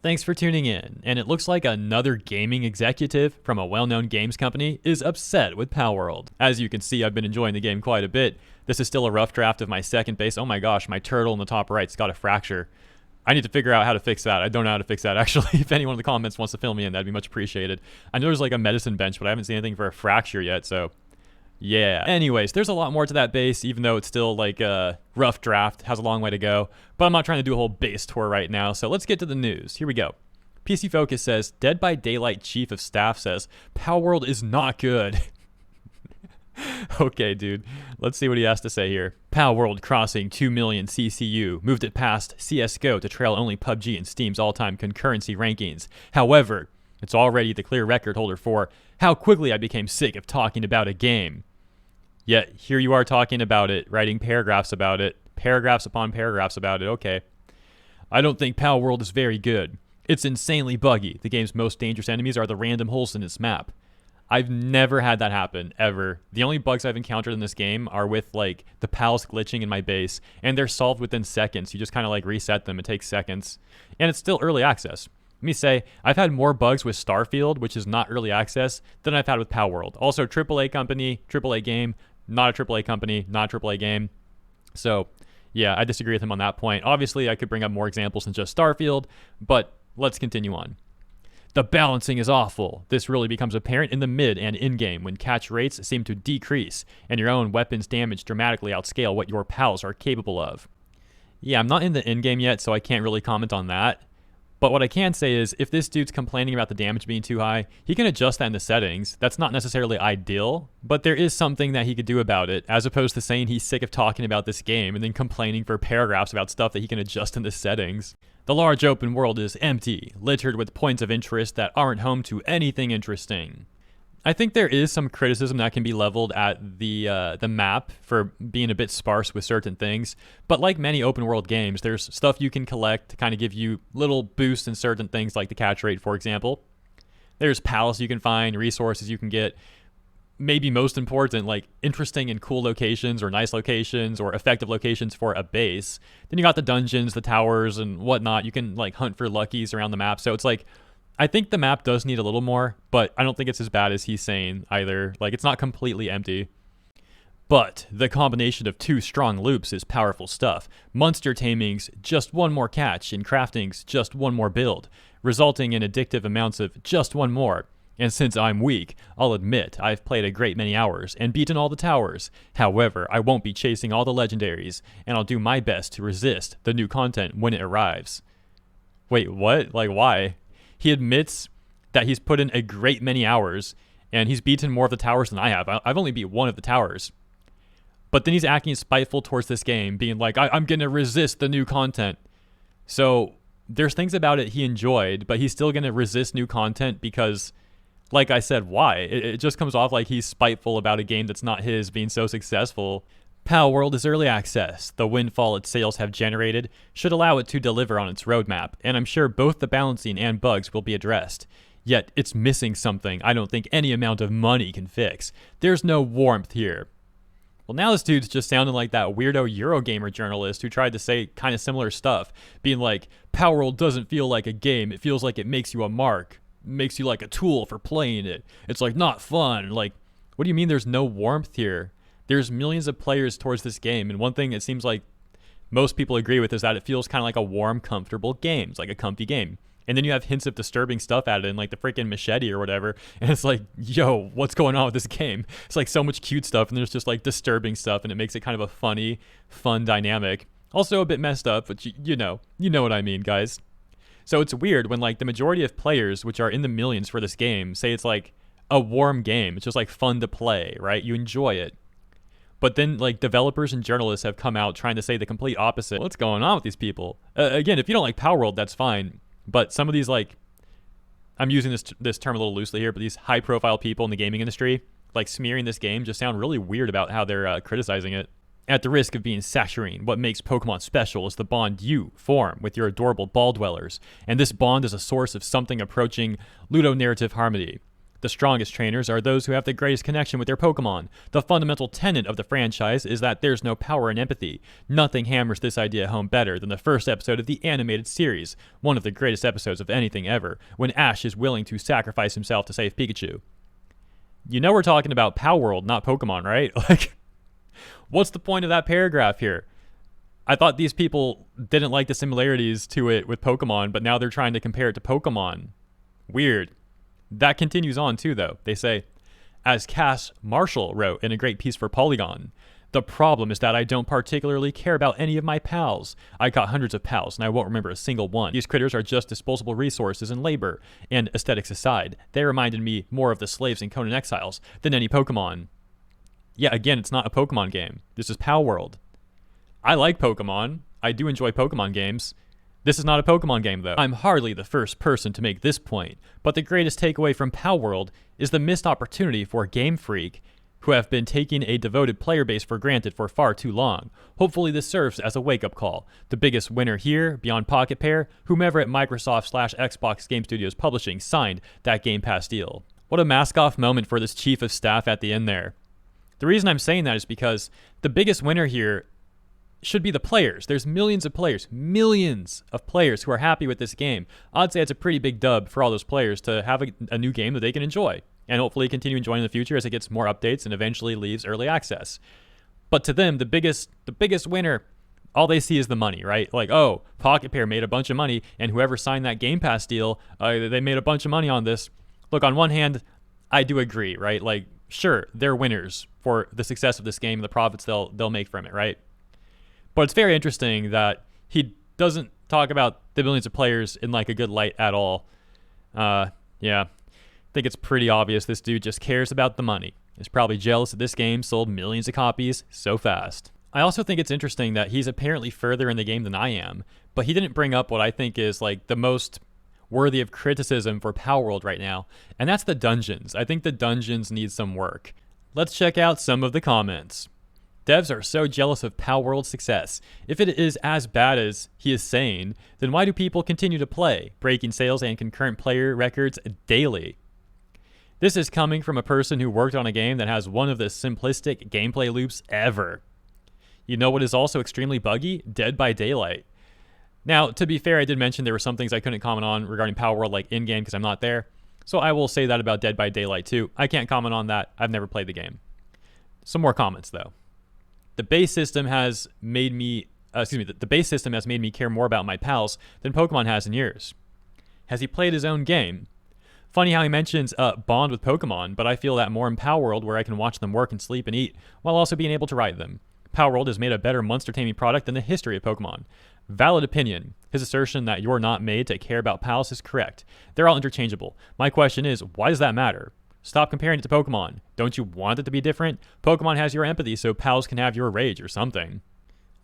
Thanks for tuning in, and it looks like another gaming executive from a well-known games company is upset with Palworld. As you can see, I've been enjoying the game quite a bit. This is still a rough draft of my second base. Oh my gosh, my turtle in the top right's got a fracture. I need to figure out how to fix that. I don't know how to fix that, actually. If anyone in the comments wants to fill me in, that'd be much appreciated. I know there's like a medicine bench, but I haven't seen anything for a fracture yet, so yeah. Anyways, there's a lot more to that base, even though it's still like a rough draft, has a long way to go. But I'm not trying to do a whole base tour right now, so let's get to the news. Here we go. PC Focus says, Dead by Daylight Chief of Staff says, Palworld is not good. Okay, dude. Let's see what he has to say here. Palworld crossing 2 million CCU, moved it past CSGO to trail only PUBG in Steam's all-time concurrency rankings. However, it's already the clear record holder for how quickly I became sick of talking about a game. Yet, here you are talking about it, writing paragraphs about it, paragraphs upon paragraphs about it. Okay. I don't think Palworld is very good. It's insanely buggy. The game's most dangerous enemies are the random holes in its map. I've never had that happen, ever. The only bugs I've encountered in this game are with, like, the pals glitching in my base, and they're solved within seconds. You just kind of, like, reset them. It takes seconds. And it's still early access. Let me say, I've had more bugs with Starfield, which is not early access, than I've had with Palworld. Also, AAA company, AAA game, not a AAA company, not a AAA game. So, yeah, I disagree with him on that point. Obviously, I could bring up more examples than just Starfield, but let's continue on. The balancing is awful. This really becomes apparent in the mid and in-game when catch rates seem to decrease and your own weapons damage dramatically outscale what your pals are capable of. Yeah, I'm not in the in-game yet, so I can't really comment on that. But what I can say is, if this dude's complaining about the damage being too high, he can adjust that in the settings. That's not necessarily ideal, but there is something that he could do about it, as opposed to saying he's sick of talking about this game and then complaining for paragraphs about stuff that he can adjust in the settings. The large open world is empty, littered with points of interest that aren't home to anything interesting. I think there is some criticism that can be leveled at the map for being a bit sparse with certain things, but like many open world games, there's stuff you can collect to kind of give you little boosts in certain things, like the catch rate, for example. There's pals you can find, resources you can get, maybe most important, like interesting and cool locations or nice locations or effective locations for a base. Then you got the dungeons, the towers, and whatnot. You can like hunt for luckies around the map, so it's like, I think the map does need a little more, but I don't think it's as bad as he's saying either. Like, it's not completely empty. But the combination of two strong loops is powerful stuff. Monster taming's just one more catch, and crafting's just one more build, resulting in addictive amounts of just one more. And since I'm weak, I'll admit I've played a great many hours and beaten all the towers. However, I won't be chasing all the legendaries, and I'll do my best to resist the new content when it arrives. Wait, what? Like, why? He admits that he's put in a great many hours, and he's beaten more of the towers than I have. I've only beat one of the towers. But then he's acting spiteful towards this game, being like, I'm going to resist the new content. So there's things about it he enjoyed, but he's still going to resist new content because, like I said, why? It just comes off like he's spiteful about a game that's not his being so successful. Palworld is early access. The windfall its sales have generated should allow it to deliver on its roadmap, and I'm sure both the balancing and bugs will be addressed. Yet, it's missing something I don't think any amount of money can fix. There's no warmth here. Well, now this dude's just sounding like that weirdo Eurogamer journalist who tried to say kind of similar stuff, being like, Palworld doesn't feel like a game, it feels like it makes you a mark, makes you like a tool for playing it. It's like not fun. Like, what do you mean there's no warmth here? There's millions of players towards this game, and one thing it seems like most people agree with is that it feels kind of like a warm, comfortable game. It's like a comfy game. And then you have hints of disturbing stuff added in, like the freaking machete or whatever, and it's like, yo, what's going on with this game? It's like so much cute stuff, and there's just like disturbing stuff, and it makes it kind of a funny, fun dynamic. Also a bit messed up, but you know what I mean, guys. So it's weird when like the majority of players, which are in the millions for this game, say it's like a warm game. It's just like fun to play, right? You enjoy it. But then, like, developers and journalists have come out trying to say the complete opposite. What's going on with these people? Again, if you don't like Palworld, that's fine. But some of these, like, I'm using this term a little loosely here, but these high-profile people in the gaming industry, like, smearing this game just sound really weird about how they're criticizing it. At the risk of being saccharine, what makes Pokemon special is the bond you form with your adorable ball dwellers. And this bond is a source of something approaching ludonarrative harmony. The strongest trainers are those who have the greatest connection with their Pokemon. The fundamental tenet of the franchise is that there's no power in empathy. Nothing hammers this idea home better than the first episode of the animated series, one of the greatest episodes of anything ever, when Ash is willing to sacrifice himself to save Pikachu. You know we're talking about Palworld, not Pokemon, right? Like, what's the point of that paragraph here? I thought these people didn't like the similarities to it with Pokemon, but now they're trying to compare it to Pokemon. Weird. That continues on too, though. They say, as Cass Marshall wrote in a great piece for Polygon, the problem is that I don't particularly care about any of my pals. I got hundreds of pals, and I won't remember a single one. These critters are just disposable resources and labor, and aesthetics aside, they reminded me more of the slaves in Conan Exiles than any Pokemon. Yeah, again, it's not a Pokemon game. This is Palworld. I like Pokemon. I do enjoy Pokemon games. This is not a Pokemon game, though. I'm hardly the first person to make this point, but the greatest takeaway from Palworld is the missed opportunity for Game Freak, who have been taking a devoted player base for granted for far too long. Hopefully this serves as a wake-up call. The biggest winner here, beyond Pocket Pair, whomever at Microsoft/Xbox Game Studios Publishing signed that Game Pass deal. What a mask-off moment for this chief of staff at the end there. The reason I'm saying that is because the biggest winner here should be the players. There's millions of players who are happy with this game. I'd say it's a pretty big dub for all those players to have a new game that they can enjoy and hopefully continue enjoying in the future as it gets more updates and eventually leaves early access. But to them, the biggest winner, all they see is the money, right? Like, oh, Pocket Pair made a bunch of money, and whoever signed that Game Pass deal, they made a bunch of money on this. Look, on one hand, I do agree, right? Like, sure, they're winners for the success of this game and the profits they'll make from it, right? But it's very interesting that he doesn't talk about the millions of players in like a good light at all. Yeah, I think it's pretty obvious this dude just cares about the money. He's probably jealous that this game sold millions of copies so fast. I also think it's interesting that he's apparently further in the game than I am, but he didn't bring up what I think is like the most worthy of criticism for Palworld right now, and that's the dungeons. I think the dungeons need some work. Let's check out some of the comments. Devs are so jealous of Palworld's success. If it is as bad as he is saying, then why do people continue to play, breaking sales and concurrent player records daily? This is coming from a person who worked on a game that has one of the simplistic gameplay loops ever. You know what is also extremely buggy? Dead by Daylight. Now, to be fair, I did mention there were some things I couldn't comment on regarding Palworld, like in-game, because I'm not there. So I will say that about Dead by Daylight too. I can't comment on that. I've never played the game. Some more comments though. The base system has made me, the base system has made me care more about my pals than Pokemon has in years. Has he played his own game? Funny how he mentions bond with Pokemon, but I feel that more in Palworld, where I can watch them work and sleep and eat, while also being able to ride them. Palworld has made a better monster taming product than the history of Pokemon. Valid opinion. His assertion that you're not made to care about pals is correct. They're all interchangeable. My question is, why does that matter? Stop comparing it to Pokemon. Don't you want it to be different? Pokemon has your empathy, so pals can have your rage or something.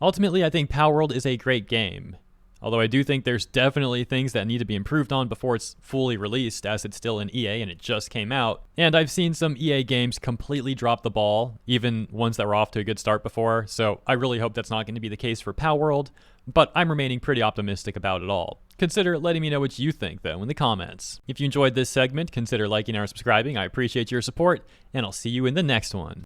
Ultimately, I think Palworld is a great game. Although I do think there's definitely things that need to be improved on before it's fully released, as it's still in EA and it just came out. And I've seen some EA games completely drop the ball, even ones that were off to a good start before, so I really hope that's not going to be the case for Palworld, but I'm remaining pretty optimistic about it all. Consider letting me know what you think, though, in the comments. If you enjoyed this segment, consider liking or subscribing. I appreciate your support, and I'll see you in the next one.